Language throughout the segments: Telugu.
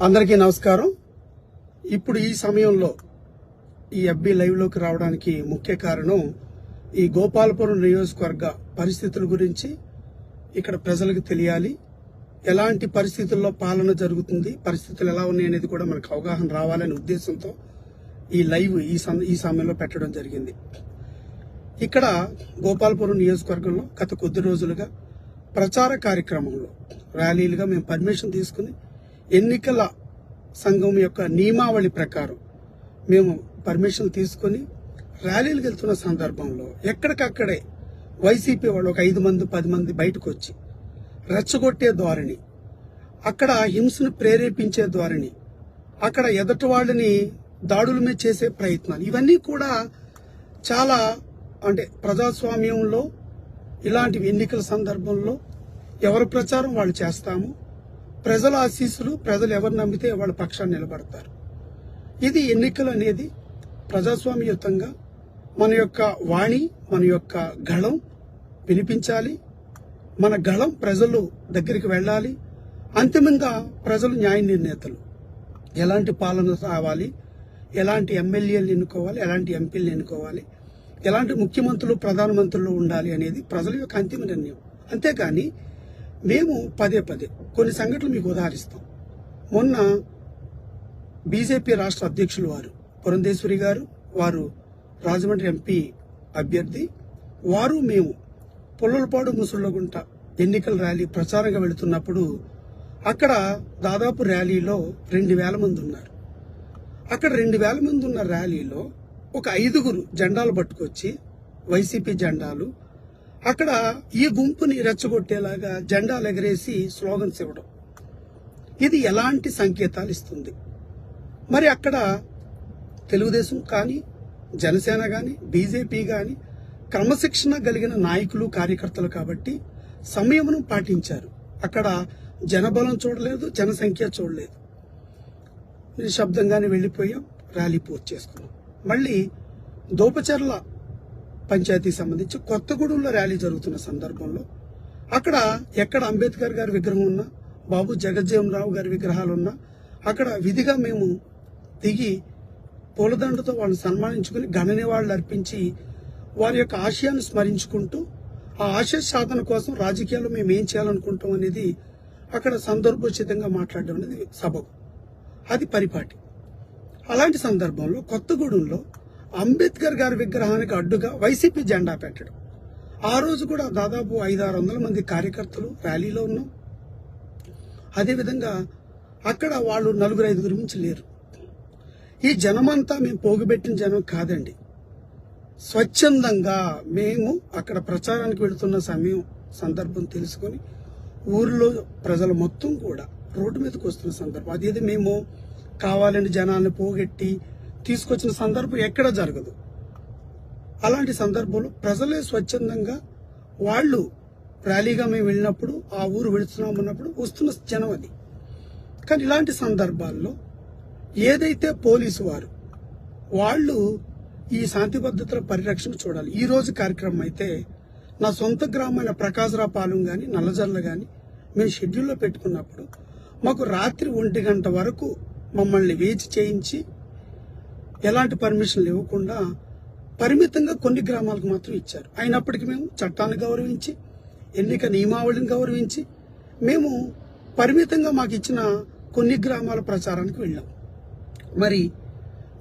అందరికీ నమస్కారం. ఇప్పుడు ఈ సమయంలో ఈ ఎఫ్బి లైవ్ లోకి రావడానికి ముఖ్య కారణం ఈ గోపాలపురం నియోజకవర్గ పరిస్థితుల గురించి ఇక్కడ ప్రజలకు తెలియాలి. ఎలాంటి పరిస్థితుల్లో పాలన జరుగుతుంది, పరిస్థితులు ఎలా ఉన్నాయి అనేది కూడా మనకు అవగాహన రావాలనే ఉద్దేశంతో ఈ లైవ్ ఈ సమయంలో పెట్టడం జరిగింది. ఇక్కడ గోపాలపురం నియోజకవర్గంలో గత కొద్ది రోజులుగా ప్రచార కార్యక్రమంలో ర్యాలీలుగా మేము పర్మిషన్ తీసుకుని ఎన్నికల సంఘం యొక్క నియమావళి ప్రకారం మేము పర్మిషన్ తీసుకుని ర్యాలీలకు వెళ్తున్న సందర్భంలో ఎక్కడికక్కడే వైసీపీ వాళ్ళు ఒక 5 మంది 10 మంది బయటకు వచ్చి రెచ్చగొట్టే ధోరణి, అక్కడ హింసను ప్రేరేపించే ధోరణి, అక్కడ ఎదుటి వాళ్ళని దాడుల మీద చేసే ప్రయత్నాలు, ఇవన్నీ కూడా చాలా ప్రజాస్వామ్యంలో ఇలాంటి ఎన్నికల సందర్భంలో ఎవరి ప్రచారం వాళ్ళు చేస్తాము. ప్రజల ఆశీస్సులు, ప్రజలు ఎవరు నమ్మితే వాళ్ళ పక్షాన్ని నిలబడతారు. ఇది ఎన్నికలు అనేది ప్రజాస్వామ్యయుతంగా మన యొక్క వాణి, మన యొక్క గళం వినిపించాలి. మన గళం ప్రజలు దగ్గరికి వెళ్ళాలి. అంతిమంగా ప్రజలు న్యాయ నిర్ణేతలు. ఎలాంటి పాలన రావాలి, ఎలాంటి ఎమ్మెల్యేలు ఎన్నుకోవాలి, ఎలాంటి ఎంపీలు ఎన్నుకోవాలి, ఎలాంటి ముఖ్యమంత్రులు ప్రధానమంత్రులు ఉండాలి అనేది ప్రజల యొక్క అంతిమ నిర్ణయం. అంతేకాని మేము పదే కొన్ని సంఘటనలు మీకు ఉదాహరిస్తాం. మొన్న బీజేపీ రాష్ట్ర అధ్యక్షులు వారు పురంధేశ్వరి గారు, వారు రాజమండ్రి ఎంపీ అభ్యర్థి, వారు మేము పుల్లలపాడు ముసుళ్లగుంట ఎన్నికల ర్యాలీ ప్రచారంగా వెళుతున్నప్పుడు అక్కడ దాదాపు ర్యాలీలో 2000 మంది ఉన్నారు. అక్కడ 2000 మంది ఉన్న ర్యాలీలో ఒక 5గురు జెండాలు పట్టుకొచ్చి, వైసీపీ జెండాలు, అక్కడ ఈ గుంపుని రెచ్చగొట్టేలాగా జెండాలు ఎగరేసి స్లోగన్స్ ఇవ్వడం, ఇది ఎలాంటి సంకేతాలు ఇస్తుంది? మరి అక్కడ తెలుగుదేశం కానీ, జనసేన కానీ, బీజేపీ కానీ క్రమశిక్షణ కలిగిన నాయకులు, కార్యకర్తలు కాబట్టి సంయమనం పాటించారు. అక్కడ జనబలం చూడలేదు, జనసంఖ్య చూడలేదు. నిశ్శబ్దంగానే వెళ్లిపోయాం, ర్యాలీ పూర్తి చేసుకున్నాం. మళ్ళీ దోపచర్ల పంచాయతీ సంబంధించి కొత్తగూడెంలో ర్యాలీ జరుగుతున్న సందర్భంలో అక్కడ ఎక్కడ అంబేద్కర్ గారి విగ్రహం ఉన్నా, బాబు జగజ్జీవనరావు గారి విగ్రహాలున్నా అక్కడ విధిగా మేము దిగి పూలదండతో వాళ్ళని సన్మానించుకుని ఘన నివాళులు అర్పించి వారి యొక్క ఆశయాన్ని స్మరించుకుంటూ ఆ ఆశయ సాధన కోసం రాజకీయాల్లో మేము ఏం చేయాలనుకుంటాం అనేది అక్కడ సందర్భోచితంగా మాట్లాడడం అనేది సబబు, అది పరిపాటి. అలాంటి సందర్భంలో కొత్తగూడెంలో అంబేద్కర్ గారి విగ్రహానికి అడ్డుగా వైసీపీ జెండా పెట్టడం, ఆ రోజు కూడా దాదాపు 500-600 మంది కార్యకర్తలు ర్యాలీలో ఉన్నాం. అదేవిధంగా అక్కడ వాళ్ళు 4-5 నుంచి లేరు. ఈ జనమంతా మేము పోగుబెట్టిన జనం కాదండి. స్వచ్ఛందంగా మేము అక్కడ ప్రచారానికి వెళుతున్న సందర్భం తెలుసుకొని ఊరిలో ప్రజలు మొత్తం కూడా రోడ్డు మీదకి వస్తున్న సందర్భం, అదేది మేము కావాలని జనాన్ని పోగొట్టి తీసుకొచ్చిన సందర్భం ఎక్కడ జరగదు. అలాంటి సందర్భంలో ప్రజలే స్వచ్ఛందంగా వాళ్ళు ర్యాలీగా మేము వెళ్ళినప్పుడు, ఆ ఊరు వెళుతున్నామన్నప్పుడు వస్తున్న జనం అది. కానీ ఇలాంటి సందర్భాల్లో ఏదైతే పోలీసు వారు వాళ్ళు ఈ శాంతి భద్రతల పరిరక్షణ చూడాలి. ఈ రోజు కార్యక్రమం అయితే నా సొంత గ్రామైన ప్రకాశరావుపాలెం కానీ, నల్లజర్ల కానీ మేము షెడ్యూల్లో పెట్టుకున్నప్పుడు మాకు రాత్రి 1 గంట వరకు మమ్మల్ని వేచి చేయించి ఎలాంటి పర్మిషన్లు ఇవ్వకుండా పరిమితంగా కొన్ని గ్రామాలకు మాత్రం ఇచ్చారు. అయినప్పటికీ మేము చట్టాన్ని గౌరవించి, ఎన్నిక నియమావళిని గౌరవించి మేము పరిమితంగా మాకు ఇచ్చిన కొన్ని గ్రామాల ప్రచారానికి వెళ్ళాం. మరి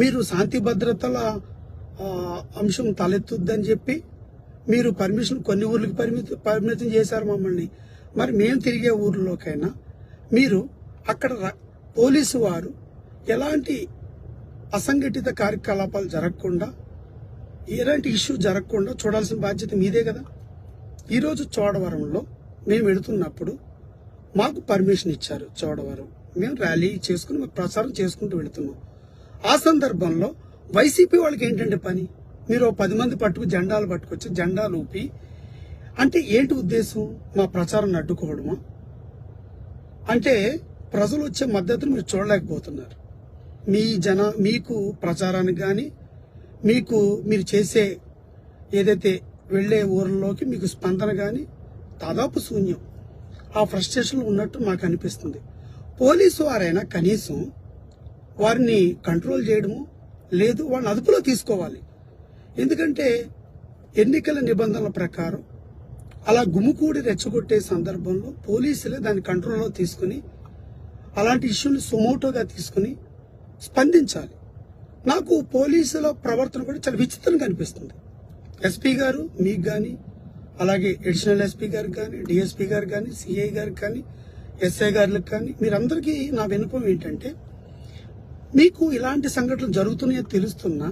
మీరు శాంతి భద్రతల అంశం తలెత్తుద్దని చెప్పి మీరు పర్మిషన్ కొన్ని ఊర్లకు పరిమితం చేశారు మమ్మల్ని. మరి మేము తిరిగే ఊర్లోకైనా మీరు అక్కడ పోలీసు వారు ఎలాంటి అసంఘటిత కార్యకలాపాలు జరగకుండా, ఎలాంటి ఇష్యూ జరగకుండా చూడాల్సిన బాధ్యత మీదే కదా. ఈరోజు చోడవరంలో మేము వెళుతున్నప్పుడు మాకు పర్మిషన్ ఇచ్చారు. చోడవరం మేము ర్యాలీ చేసుకుని మేము ప్రచారం చేసుకుంటూ వెళుతున్నాం. ఆ సందర్భంలో వైసీపీ వాళ్ళకి ఏంటంటే పని, మీరు 10 మంది జెండాలు పట్టుకొచ్చి జెండాలు ఊపి అంటే ఏంటి ఉద్దేశం? మా ప్రచారాన్ని అడ్డుకోవడమా? అంటే ప్రజలు వచ్చే మద్దతును మీరు చూడలేకపోతున్నారు. మీకు ప్రచారానికి కానీ, మీరు చేసే ఏదైతే వెళ్లే ఊర్లోకి మీకు స్పందన కానీ దాదాపు శూన్యం. ఆ ఫ్రస్ట్రేషన్ ఉన్నట్టు మాకు అనిపిస్తుంది. పోలీసు వారైనా కనీసం వారిని కంట్రోల్ చేయడము లేదు, వాళ్ళని అదుపులో తీసుకోవాలి. ఎందుకంటే ఎన్నికల నిబంధనల ప్రకారం అలా గుమికూడి రెచ్చగొట్టే సందర్భంలో పోలీసులే దాన్ని కంట్రోల్లో తీసుకుని అలాంటి ఇష్యూని సుమోటోగా తీసుకుని స్పందించాలి. నాకు పోలీసుల ప్రవర్తన కూడా చాలా విచిత్రంగా అనిపిస్తుంది. ఎస్పీ గారు మీకు కానీ, అలాగే అడిషనల్ ఎస్పీ గారికి కానీ, డిఎస్పీ గారు కానీ, సిఐ గారికి కానీ, ఎస్ఐ గారికి కానీ, మీరందరికీ నా విన్నపం ఏంటంటే, మీకు ఇలాంటి సంఘటనలు జరుగుతున్నాయో తెలుస్తున్నా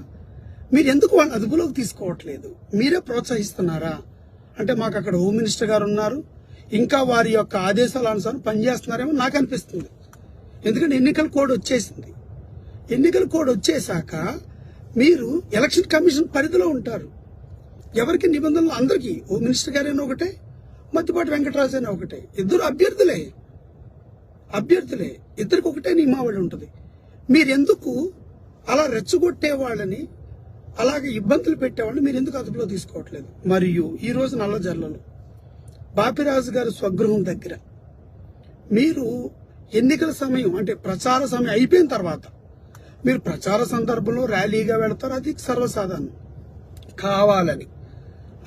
మీరు ఎందుకు వాళ్ళని అదుపులోకి తీసుకోవట్లేదు? మీరే ప్రోత్సహిస్తున్నారా? అంటే మాకు అక్కడ హోమ్ మినిస్టర్ గారు ఉన్నారు, ఇంకా వారి యొక్క ఆదేశాల అనుసారం పనిచేస్తున్నారేమో నాకు అనిపిస్తుంది. ఎందుకంటే ఎన్నికల కోడ్ వచ్చేసింది. ఎన్నికల కోడ్ వచ్చేసాక మీరు ఎలక్షన్ కమిషన్ పరిధిలో ఉంటారు. ఎవరికి నిబంధనలు అందరికీ, హోమ్ మినిస్టర్ గారైనా ఒకటే, మద్దిపాటి వెంకటరాజు అయినా ఒకటే, ఇద్దరు అభ్యర్థులే, ఇద్దరికి ఒకటే నియమావళి ఉంటుంది. మీరెందుకు అలా రెచ్చగొట్టే వాళ్ళని, అలాగే ఇబ్బందులు పెట్టేవాళ్ళని మీరు ఎందుకు అదుపులో తీసుకోవట్లేదు? మరియు ఈ రోజు నల్లజర్లలో బాపిరాజు గారి స్వగృహం దగ్గర మీరు ఎన్నికల సమయం అంటే ప్రచార సమయం అయిపోయిన తర్వాత మీరు ప్రచార సందర్భంలో ర్యాలీగా వెళతారు, అది సర్వసాధారణం. కావాలని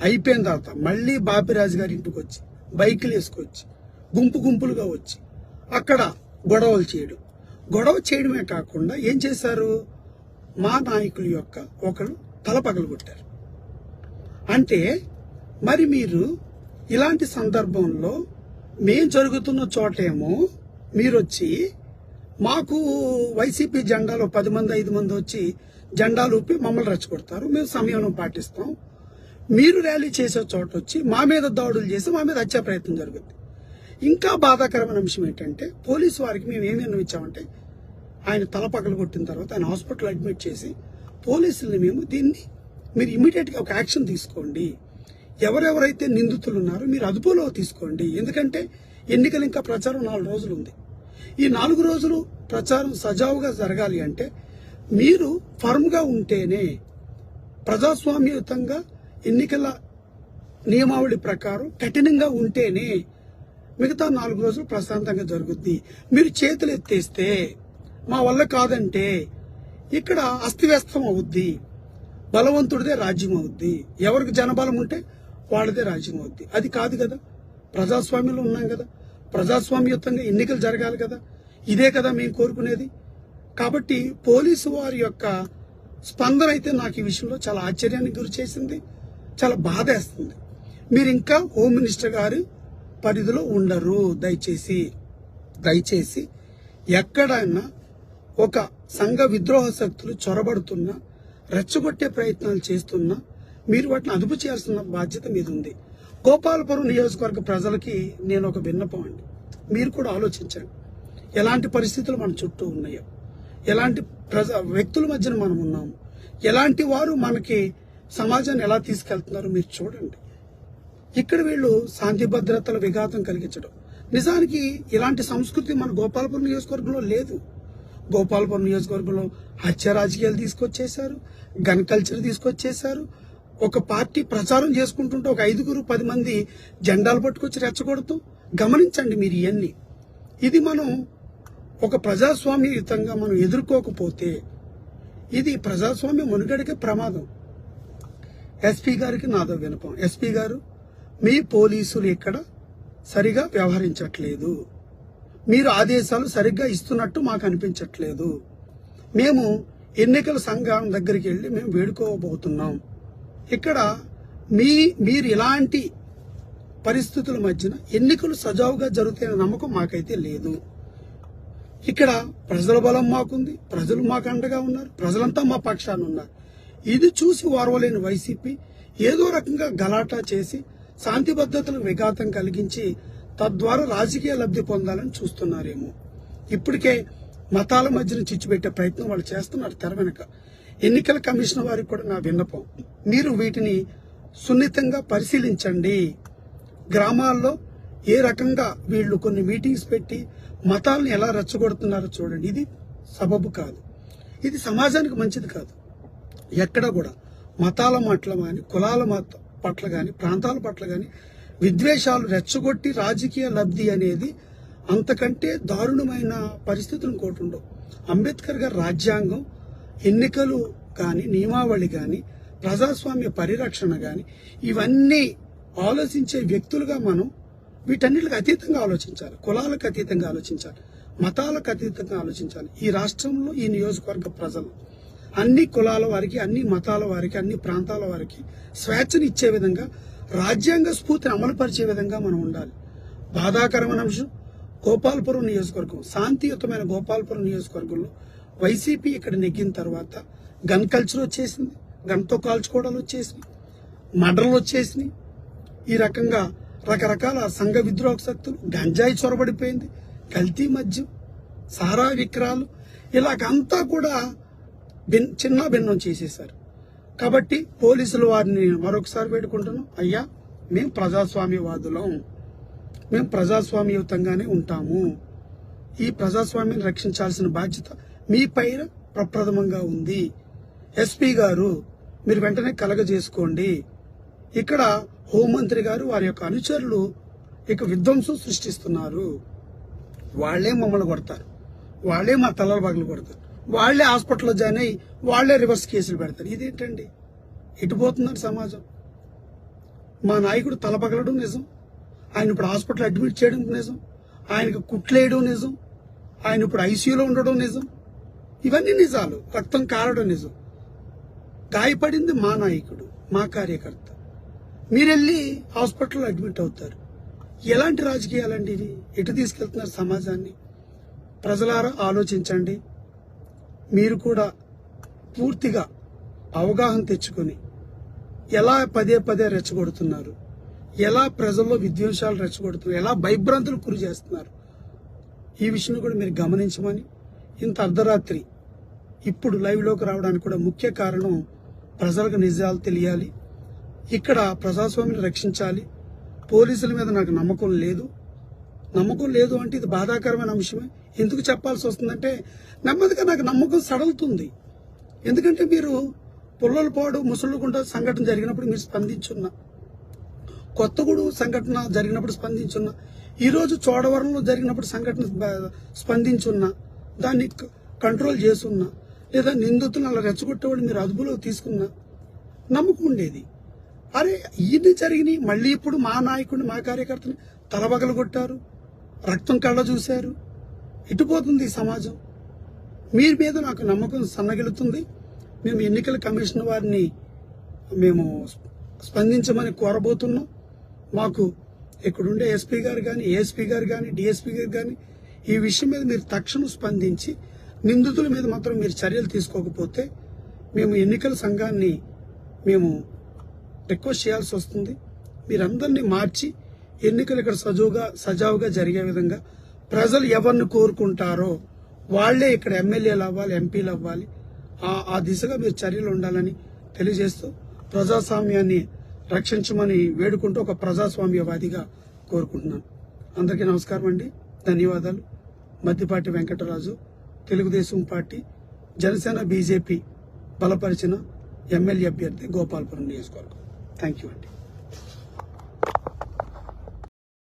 అయిపోయిన తర్వాత మళ్ళీ బాపిరాజు గారి ఇంటికి వచ్చి బైకులు వేసుకొచ్చి గుంపులుగా వచ్చి అక్కడ గొడవ చేయడమే కాకుండా ఏం చేశారు? మా నాయకుల యొక్క ఒకరు తల పగలగొట్టారు. అంటే మరి మీరు ఇలాంటి సందర్భంలో మేం జరుగుతున్న చోటేమో మీరు వచ్చి మాకు వైసీపీ జెండాలో 10 మంది 5 మంది వచ్చి జెండాలు ఊపి మమ్మల్ని రెచ్చగొడతారు, మేము సంయమనం పాటిస్తాం. మీరు ర్యాలీ చేసే చోట వచ్చి మా మీద దాడులు చేసి మా మీద హత్యా ప్రయత్నం జరుగుతుంది. ఇంకా బాధాకరమైన అంశం ఏంటంటే, పోలీసు వారికి మేము ఏమి అనిపించామంటే, ఆయన తల పగలు కొట్టిన తర్వాత ఆయన హాస్పిటల్ అడ్మిట్ చేసి పోలీసుల్ని మేము దీన్ని మీరు ఇమీడియట్ గా ఒక యాక్షన్ తీసుకోండి, ఎవరెవరైతే నిందితులు ఉన్నారో మీరు అదుపులో తీసుకోండి. ఎందుకంటే ఎన్నికలు ఇంకా ప్రచారం 4 రోజులు ఉంది. ఈ 4 రోజులు ప్రచారం సజావుగా జరగాలి అంటే మీరు ఫర్మ్ గా ఉంటేనే, ప్రజాస్వామ్యయుతంగా ఎన్నికల నియమావళి ప్రకారం కఠినంగా ఉంటేనే మిగతా 4 రోజులు ప్రశాంతంగా జరుగుద్ది. మీరు చేతులు ఎత్తేస్తే, మా వల్ల కాదంటే ఇక్కడ అస్తవ్యస్తం అవుద్ది. బలవంతుడిదే రాజ్యం అవుద్ది. ఎవరికి జనబలం ఉంటే వాళ్ళదే రాజ్యం అవుద్ది. అది కాదు కదా, ప్రజాస్వామ్యంలో ఉన్నాం కదా, ప్రజాస్వామ్యయుతంగా ఎన్నికలు జరగాలి కదా, ఇదే కదా మేము కోరుకునేది. కాబట్టి పోలీసు వారి యొక్క స్పందన అయితే నాకు ఈ విషయంలో చాలా ఆశ్చర్యానికి గురి చేసింది, చాలా బాధేస్తుంది. మీరు ఇంకా హోమ్ మినిస్టర్ గారి పరిధిలో ఉండరు. దయచేసి ఎక్కడైనా ఒక సంఘ విద్రోహ శక్తులు చొరబడుతున్నా, రెచ్చగొట్టే ప్రయత్నాలు చేస్తున్నా మీరు వాటిని అదుపు చేయాల్సిన బాధ్యత మీద ఉంది. గోపాలపురం నియోజకవర్గ ప్రజలకి నేను ఒక విన్నపం అండి, మీరు కూడా ఆలోచించండి. ఎలాంటి పరిస్థితులు మన చుట్టూ ఉన్నాయో, ఎలాంటి వ్యక్తుల మధ్యన మనం ఉన్నాము, ఎలాంటి వారు మనకి సమాజాన్ని ఎలా తీసుకెళ్తున్నారో మీరు చూడండి. ఇక్కడ వీళ్ళు శాంతి భద్రతల విఘాతం కలిగించడం, నిజానికి ఇలాంటి సంస్కృతి మన గోపాలపురం నియోజకవర్గంలో లేదు. గోపాలపురం నియోజకవర్గంలో హత్య రాజకీయాలు తీసుకొచ్చేశారు, గన్ కల్చర్ తీసుకొచ్చేశారు. ఒక పార్టీ ప్రచారం చేసుకుంటుంటే ఒక 5-10 మంది జెండాలు పట్టుకొచ్చి రెచ్చగొడుతూ, గమనించండి మీరు ఇవన్నీ. ఇది మనం ఒక ప్రజాస్వామ్యయుతంగా మనం ఎదుర్కోకపోతే ఇది ప్రజాస్వామ్య మనుగడకే ప్రమాదం. ఎస్పీ గారికి నాదో వినపం, ఎస్పీ గారు మీ పోలీసులు ఇక్కడ సరిగా వ్యవహరించట్లేదు, మీరు ఆదేశాలు సరిగ్గా ఇస్తున్నట్టు మాకు అనిపించట్లేదు. మేము ఎన్నికల సంఘం దగ్గరికి వెళ్ళి మేము వేడుకోబోతున్నాం. ఇక్కడ మీరు ఇలాంటి పరిస్థితుల మధ్యన ఎన్నికలు సజావుగా జరుగుతాయనే నమ్మకం మాకైతే లేదు. ఇక్కడ ప్రజల బలం మాకుంది, ప్రజలు మాకు అండగా ఉన్నారు, ప్రజలంతా మా పక్షాన ఉన్నారు. ఇది చూసి ఓర్వలేని వైసీపీ ఏదో రకంగా గలాటా చేసి శాంతి భద్రతలకు విఘాతం కలిగించి తద్వారా రాజకీయ లబ్ధి పొందాలని చూస్తున్నారేమో. ఇప్పటికే మతాల మధ్యన చిచ్చుపెట్టే ప్రయత్నం వాళ్ళు చేస్తున్నారు తెర వెనుక. ఎన్నికల కమిషన్ వారికి కూడా నా విన్నపం, మీరు వీటిని సున్నితంగా పరిశీలించండి. గ్రామాల్లో ఏ రకంగా వీళ్ళు కొన్ని మీటింగ్స్ పెట్టి మతాలను ఎలా రెచ్చగొడుతున్నారో చూడండి. ఇది సబబు కాదు, ఇది సమాజానికి మంచిది కాదు. ఎక్కడ కూడా మతాల పట్ల కానీ, కులాల పట్ల కానీ, ప్రాంతాల పట్ల కానీ విద్వేషాలు రెచ్చగొట్టి రాజకీయ లబ్ధి అనేది అంతకంటే దారుణమైన పరిస్థితులు ఇంకోటి ఉండవు. అంబేద్కర్ గారి రాజ్యాంగం, ఎన్నికలు కానీ, నియమావళి కానీ, ప్రజాస్వామ్య పరిరక్షణ కానీ, ఇవన్నీ ఆలోచించే వ్యక్తులుగా మనం వీటన్నిటికి అతీతంగా ఆలోచించాలి. కులాలకు అతీతంగా ఆలోచించాలి, మతాలకు అతీతంగా ఆలోచించాలి. ఈ రాష్ట్రంలో ఈ నియోజకవర్గ ప్రజలు అన్ని కులాల వారికి, అన్ని మతాల వారికి, అన్ని ప్రాంతాల వారికి స్వేచ్ఛను ఇచ్చే విధంగా, రాజ్యాంగ స్ఫూర్తిని అమలుపరిచే విధంగా మనం ఉండాలి. బాధాకరమైన అంశం, గోపాలపురం నియోజకవర్గం, శాంతియుతమైన గోపాలపురం నియోజకవర్గంలో వైసీపీ ఇక్కడ నెగ్గిన తర్వాత గన్ కల్చర్ వచ్చేసింది, గన్తో కాల్చుకోవడాలు వచ్చేసినాయి, మర్డర్లు వచ్చేసినాయి. ఈ రకంగా రకరకాల సంఘ విద్రోహ శక్తులు, గంజాయి చొరబడిపోయింది, కల్తీ మద్యం, సారా విక్రయాలు, ఇలాగంతా కూడా చిన్న భిన్నం చేసేశారు. కాబట్టి పోలీసులు వారిని మరొకసారి వేడుకుంటున్నాం, అయ్యా మేము ప్రజాస్వామ్యవాదులం, మేము ప్రజాస్వామ్యయుతంగానే ఉంటాము. ఈ ప్రజాస్వామ్యాన్ని రక్షించాల్సిన బాధ్యత మీ పైన ప్రప్రథమంగా ఉంది. ఎస్పీ గారు మీరు వెంటనే కలగజేసుకోండి. ఇక్కడ హోంమంత్రి గారు, వారి యొక్క అనుచరులు ఇక విధ్వంసం సృష్టిస్తున్నారు. వాళ్లే మమ్మల్ని కొడతారు, వాళ్లే మా తలల పగలు కొడతారు, వాళ్లే హాస్పిటల్లో జాయిన్ అయ్యి వాళ్లే రివర్స్ కేసులు పెడతారు. ఇదేంటండి? ఎటుపోతున్నారు సమాజం? మా నాయకుడు తల పగలడం నిజం, ఆయన ఇప్పుడు హాస్పిటల్ అడ్మిట్ చేయడం నిజం, ఆయనకు కుట్లేయడం నిజం, ఆయన ఇప్పుడు ఐసీయూలో ఉండడం నిజం. ఇవన్నీ నిజాలు. రక్తం కారడం నిజం. గాయపడింది మా నాయకుడు, మా కార్యకర్త. మీరెళ్ళి హాస్పిటల్లో అడ్మిట్ అవుతారు. ఎలాంటి రాజకీయాలండి ఇవి? ఎటు తీసుకెళ్తున్నారు సమాజాన్ని? ప్రజలారా ఆలోచించండి. మీరు కూడా పూర్తిగా అవగాహన తెచ్చుకొని ఎలా పదే పదే రెచ్చగొడుతున్నారు, ఎలా ప్రజల్లో విద్వేషాలు రెచ్చగొడుతున్నారు, ఎలా భయభ్రాంతులు గురి చేస్తున్నారు, ఈ విషయం కూడా మీరు గమనించమని. ఇంత అర్ధరాత్రి ఇప్పుడు లైవ్లోకి రావడానికి కూడా ముఖ్య కారణం, ప్రజలకు నిజాలు తెలియాలి, ఇక్కడ ప్రజాస్వామ్యాన్ని రక్షించాలి. పోలీసుల మీద నాకు నమ్మకం లేదు. నమ్మకం లేదు అంటే ఇది బాధాకరమైన అంశమే. ఎందుకు చెప్పాల్సి వస్తుందంటే, నెమ్మదిగా నాకు నమ్మకం సడలుతుంది. ఎందుకంటే మీరు పుల్లలపాడు, ముసళ్ళగుంట సంఘటన జరిగినప్పుడు మీరు స్పందించున్నా, కొత్తగూడు సంఘటన జరిగినప్పుడు స్పందించున్నా, ఈరోజు చోడవరంలో జరిగినప్పుడు సంఘటన స్పందించున్నా, దాన్ని కంట్రోల్ చేస్తున్నా, లేదా నిందితులను అలా రెచ్చగొట్టేవాళ్ళు మీరు అదుపులో తీసుకున్నా నమ్మకం ఉండేది. అరే ఇన్ని జరిగినాయి, మళ్ళీ ఇప్పుడు మా నాయకుడిని, మా కార్యకర్తని తలబగలు కొట్టారు, రక్తం కళ్ళ చూశారు. ఇటుపోతుంది ఈ సమాజం. మీ మీద నాకు నమ్మకం సన్నగిలుతుంది. మేము ఎన్నికల కమిషన్ వారిని మేము స్పందించమని కోరబోతున్నాం. మాకు ఇక్కడుండే ఎస్పీ గారు కానీ, ఏఎస్పీ గారు కానీ, డిఎస్పీ గారు కానీ ఈ విషయం మీద మీరు తక్షణం స్పందించి నిందితుల మీద మాత్రం మీరు చర్యలు తీసుకోకపోతే మేము ఎన్నికల సంఘాన్ని మేము రిక్వెస్ట్ చేయాల్సి వస్తుంది. మీరందరినీ మార్చి ఎన్నికలు ఇక్కడ సజావుగా జరిగే విధంగా ప్రజలు ఎవరిని కోరుకుంటారో వాళ్లే ఇక్కడ ఎమ్మెల్యేలు అవ్వాలి, ఎంపీలు అవ్వాలి. ఆ దిశగా మీరు చర్యలు ఉండాలని తెలియజేస్తూ ప్రజాస్వామ్యాన్ని రక్షించమని వేడుకుంటూ ఒక ప్రజాస్వామ్యవాదిగా కోరుకుంటున్నాను. అందరికీ నమస్కారం అండి, ధన్యవాదాలు. మద్దిపాటి వెంకటరాజు, తెలుగుదేశం పార్టీ, జనసేన, బీజేపీ బలపరిచిన ఎమ్మెల్యే అభ్యర్థి, గోపాలపురం నియోజకవర్గం. థ్యాంక్ యూ అండి.